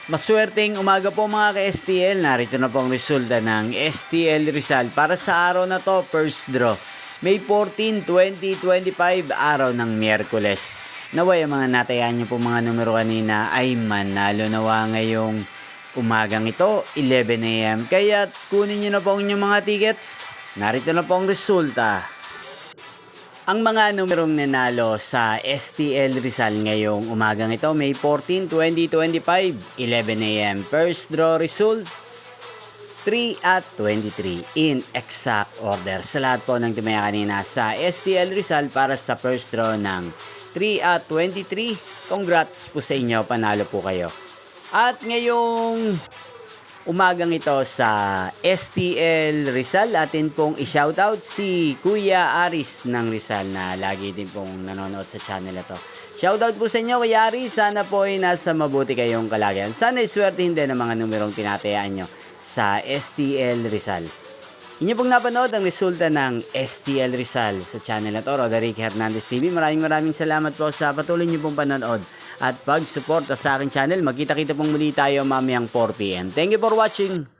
Maswerteng umaga po mga ka-STL. Narito na po ang resulta ng STL Rizal para sa araw na to, first draw. May 14, 2025, araw ng Miyerkules. Naway ang mga natayaan niyo po mga numero kanina ay manalo nawa ngayong umagang ito, 11 AM. Kaya kunin niyo na po ang inyong mga tickets. Narito na po ang resulta. Ang mga numerong nanalo sa STL Rizal ngayong umagang ito, May 14, 2025, 11 AM. First draw result, 3 at 23 in exact order. Sa lahat po ng tumaya kanina sa STL Rizal para sa first draw ng 3 at 23, congrats po sa inyo, panalo po kayo. At ngayong umagang ito sa STL Rizal, atin pong i-shoutout si Kuya Aris ng Rizal na lagi din pong nanonood sa channel na to. Shoutout po sa inyo Kuya Aris, sana po ay nasa mabuti kayong kalagayan. Sana iswertein din ang mga numerong tinatayaan nyo sa STL Rizal. Inyo pong napanood ang resulta ng STL Rizal sa channel na to, Roderick Hernandez TV. Maraming salamat po sa patuloy nyo pong panonood at pag-suporta sa aking channel. Magkita-kita pong muli tayo mamayang 4 PM. Thank you for watching.